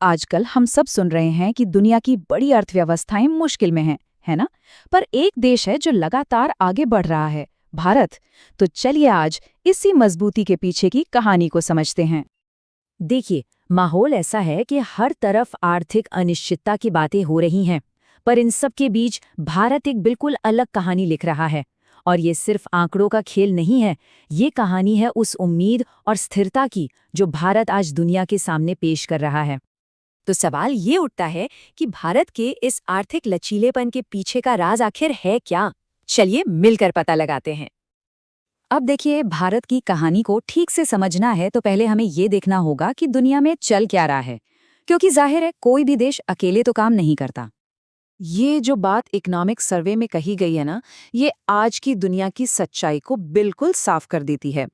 आजकल हम सब सुन रहे हैं कि दुनिया की बड़ी अर्थव्यवस्थाएं मुश्किल में हैं, है ना? पर एक देश है जो लगातार आगे बढ़ रहा है, भारत। तो चलिए आज इसी मजबूती के पीछे की कहानी को समझते हैं। देखिए, माहौल ऐसा है कि हर तरफ आर्थिक अनिश्चितता की बातें हो रही हैं, पर इन सब के बीच भारत एक बिल्कुल अलग कहानी लिख रहा है। और ये सिर्फ आंकड़ों का खेल नहीं है, ये कहानी है उस उम्मीद और स्थिरता की जो भारत आज दुनिया के सामने पेश कर रहा है। तो सवाल ये उठता है कि भारत के इस आर्थिक लचीलेपन के पीछे का राज आखिर है क्या? चलिए मिलकर पता लगाते हैं। अब देखिए, भारत की कहानी को ठीक से समझना है तो पहले हमें ये देखना होगा कि दुनिया में चल क्या रहा है, क्योंकि जाहिर है कोई भी देश अकेले तो काम नहीं करता। ये जो बात इकोनॉमिक सर्वे में कही गई है ना, ये आज की दुनिया की सच्चाई को बिल्कुल साफ कर देती है।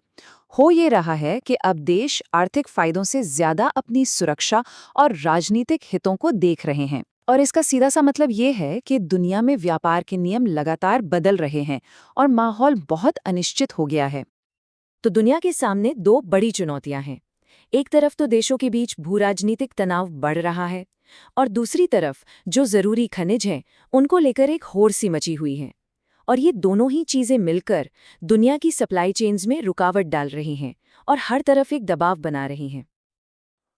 हो ये रहा है कि अब देश आर्थिक फायदों से ज्यादा अपनी सुरक्षा और राजनीतिक हितों को देख रहे हैं। और इसका सीधा सा मतलब ये है कि दुनिया में व्यापार के नियम लगातार बदल रहे हैं और माहौल बहुत अनिश्चित हो गया है। तो दुनिया के सामने दो बड़ी चुनौतियां हैं। एक तरफ तो देशों के बीच भूराजनीतिक तनाव बढ़ रहा है, और दूसरी तरफ जो जरूरी खनिज हैं उनको लेकर एक होड़ सी मची हुई है। और ये दोनों ही चीजें मिलकर दुनिया की सप्लाई चेन्स में रुकावट डाल रही हैं और हर तरफ एक दबाव बना रही हैं।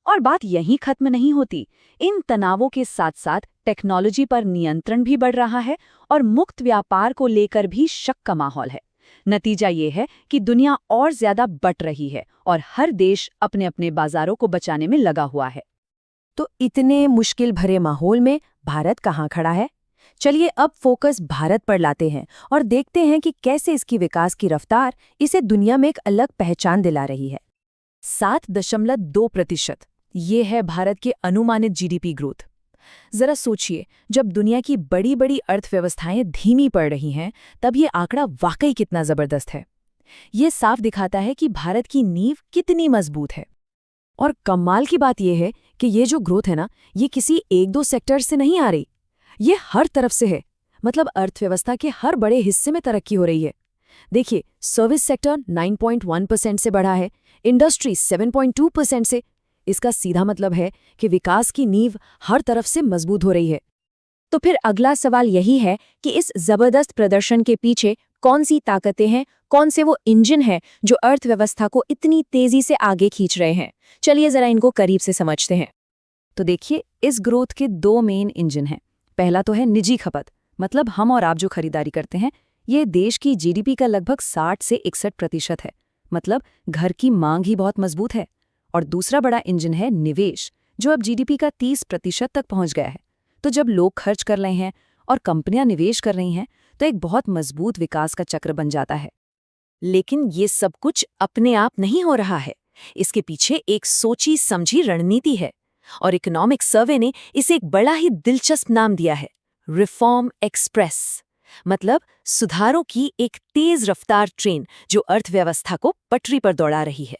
और बात यहीं खत्म नहीं होती। इन तनावों के साथ साथ टेक्नोलॉजी पर नियंत्रण भी बढ़ रहा है और मुक्त व्यापार को लेकर भी शक का माहौल है। नतीजा ये है कि दुनिया और ज्यादा बंट रही है और हर देश अपने अपने बाजारों को बचाने में लगा हुआ है। तो इतने मुश्किल भरे माहौल में भारत कहाँ खड़ा है? चलिए अब फोकस भारत पर लाते हैं और देखते हैं कि कैसे इसकी विकास की रफ्तार इसे दुनिया में एक अलग पहचान दिला रही है। 7.2%, ये है भारत के अनुमानित जीडीपी ग्रोथ। जरा सोचिए, जब दुनिया की बड़ी बड़ी अर्थव्यवस्थाएं धीमी पड़ रही हैं, तब ये आंकड़ा वाकई कितना जबरदस्त है। ये साफ दिखाता है कि भारत की नींव कितनी मजबूत है। और कमाल की बात यह है कि ये जो ग्रोथ है ना, ये किसी एक दो सेक्टर से नहीं आ रही, ये हर तरफ से है। मतलब अर्थव्यवस्था के हर बड़े हिस्से में तरक्की हो रही है। देखिए, सर्विस सेक्टर 9.1% से बढ़ा है, इंडस्ट्री 7.2% से। इसका सीधा मतलब है कि विकास की नींव हर तरफ से मजबूत हो रही है। तो फिर अगला सवाल यही है कि इस जबरदस्त प्रदर्शन के पीछे कौन सी ताकतें हैं, कौन से वो इंजन हैं जो अर्थव्यवस्था को इतनी तेजी से आगे खींच रहे हैं। चलिए जरा इनको करीब से समझते हैं। तो देखिए, इस ग्रोथ के दो मेन इंजन हैं। पहला तो है निजी खपत, मतलब हम और आप जो खरीदारी करते हैं, ये देश की जीडीपी का लगभग 60 से 61% है। मतलब घर की मांग ही बहुत मजबूत है। और दूसरा बड़ा इंजन है निवेश, जो अब जीडीपी का 30% तक पहुंच गया है। तो जब लोग खर्च कर रहे हैं और कंपनियां निवेश कर रही हैं, तो एक बहुत मजबूत विकास का चक्र बन जाता है। लेकिन ये सब कुछ अपने आप नहीं हो रहा है। इसके पीछे एक सोची समझी रणनीति है, और इकोनॉमिक सर्वे ने इसे एक बड़ा ही दिलचस्प नाम दिया है, रिफॉर्म एक्सप्रेस। मतलब सुधारों की एक तेज रफ्तार ट्रेन जो अर्थव्यवस्था को पटरी पर दौड़ा रही है।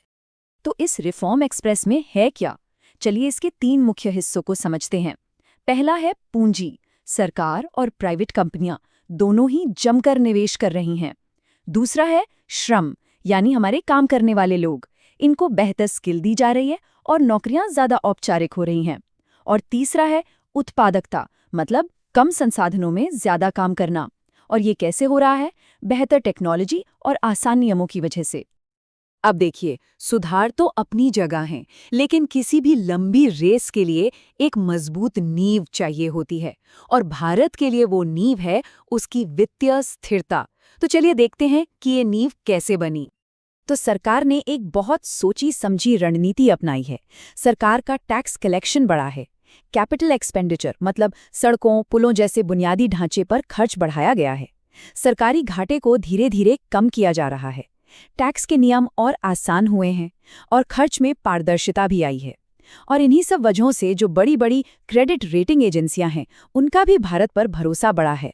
तो इस रिफॉर्म एक्सप्रेस में है क्या? चलिए इसके 3 मुख्य हिस्सों को समझते हैं। पहला है पूंजी। सरकार और प्राइवेट कंपनियां दोनों ही जमकर निवेश कर रही हैं। दूसरा है श्रम, यानी हमारे काम करने वाले लोग। इनको बेहतर स्किल दी जा रही है और नौकरियां ज्यादा औपचारिक हो रही हैं। और तीसरा है उत्पादकता, मतलब कम संसाधनों में ज्यादा काम करना। और ये कैसे हो रहा है? बेहतर टेक्नोलॉजी और आसान नियमों की वजह से। अब देखिए, सुधार तो अपनी जगह हैं, लेकिन किसी भी लंबी रेस के लिए एक मजबूत नींव चाहिए होती है। और भारत के लिए वो नींव है उसकी वित्तीय स्थिरता। तो चलिए देखते हैं कि ये नींव कैसे बनी। तो सरकार ने एक बहुत सोची समझी रणनीति अपनाई है। सरकार का टैक्स कलेक्शन बढ़ा है। कैपिटल एक्सपेंडिचर, मतलब सड़कों पुलों जैसे बुनियादी ढांचे पर खर्च बढ़ाया गया है। सरकारी घाटे को धीरे धीरे कम किया जा रहा है। टैक्स के नियम और आसान हुए हैं और खर्च में पारदर्शिता भी आई है। और इन्हीं सब वजहों से जो बड़ी बड़ी क्रेडिट रेटिंग एजेंसियां हैं, उनका भी भारत पर भरोसा बढ़ा है।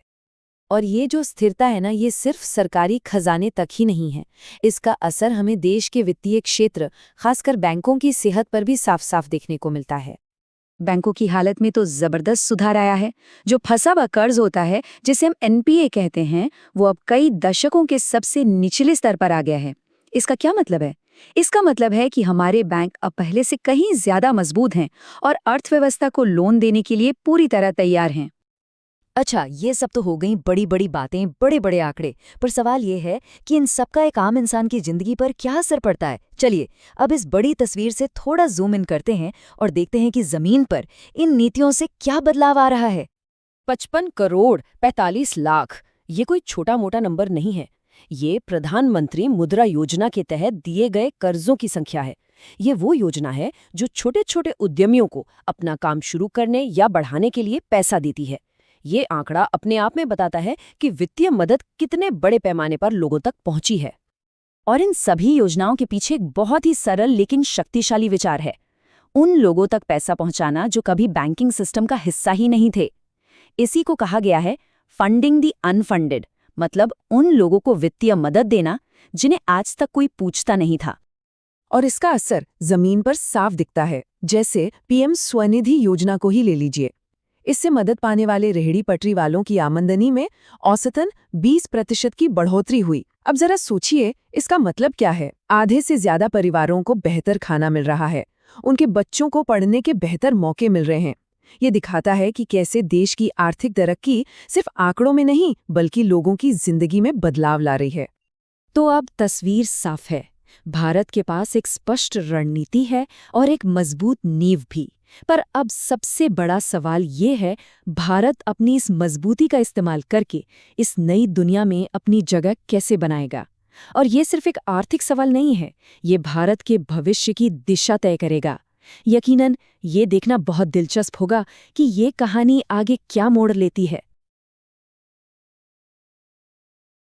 और ये जो स्थिरता है ना, ये सिर्फ सरकारी खजाने तक ही नहीं है। इसका असर हमें देश के वित्तीय क्षेत्र, खासकर बैंकों की सेहत पर भी साफ साफ देखने को मिलता है। बैंकों की हालत में तो जबरदस्त सुधार आया है। जो फंसा हुआ कर्ज होता है, जिसे हम एनपीए कहते हैं, वो अब कई दशकों के सबसे निचले स्तर पर आ गया है। इसका क्या मतलब है? इसका मतलब है कि हमारे बैंक अब पहले से कहीं ज्यादा मजबूत हैं और अर्थव्यवस्था को लोन देने के लिए पूरी तरह तैयार हैं। अच्छा, ये सब तो हो गई बड़ी बड़ी बातें, बड़े बड़े आंकड़े, पर सवाल ये है कि इन सब का एक आम इंसान की जिंदगी पर क्या असर पड़ता है। चलिए अब इस बड़ी तस्वीर से थोड़ा जूम इन करते हैं और देखते हैं कि जमीन पर इन नीतियों से क्या बदलाव आ रहा है। 55 करोड़ 45 लाख, ये कोई छोटा मोटा नंबर नहीं है। ये प्रधानमंत्री मुद्रा योजना के तहत दिए गए कर्जों की संख्या है। ये वो योजना है जो छोटे छोटे उद्यमियों को अपना काम शुरू करने या बढ़ाने के लिए पैसा देती है। ये आंकड़ा अपने आप में बताता है कि वित्तीय मदद कितने बड़े पैमाने पर लोगों तक पहुंची है। और इन सभी योजनाओं के पीछे एक बहुत ही सरल लेकिन शक्तिशाली विचार है, उन लोगों तक पैसा पहुंचाना जो कभी बैंकिंग सिस्टम का हिस्सा ही नहीं थे। इसी को कहा गया है फंडिंग द अनफंडेड, मतलब उन लोगों को वित्तीय मदद देना जिन्हें आज तक कोई पूछता नहीं था। और इसका असर जमीन पर साफ दिखता है। जैसे पीएम स्वनिधि योजना को ही ले लीजिए। इससे मदद पाने वाले रेहड़ी पटरी वालों की आमदनी में औसतन 20% की बढ़ोतरी हुई। अब जरा सोचिए, इसका मतलब क्या है? आधे से ज्यादा परिवारों को बेहतर खाना मिल रहा है, उनके बच्चों को पढ़ने के बेहतर मौके मिल रहे हैं। ये दिखाता है कि कैसे देश की आर्थिक तरक्की सिर्फ आंकड़ों में नहीं बल्कि लोगों की जिंदगी में बदलाव ला रही है। तो अब तस्वीर साफ है, भारत के पास एक स्पष्ट रणनीति है और एक मजबूत नींव भी। पर अब सबसे बड़ा सवाल ये है, भारत अपनी इस मजबूती का इस्तेमाल करके इस नई दुनिया में अपनी जगह कैसे बनाएगा? और ये सिर्फ एक आर्थिक सवाल नहीं है, ये भारत के भविष्य की दिशा तय करेगा। यकीनन ये देखना बहुत दिलचस्प होगा कि ये कहानी आगे क्या मोड़ लेती है।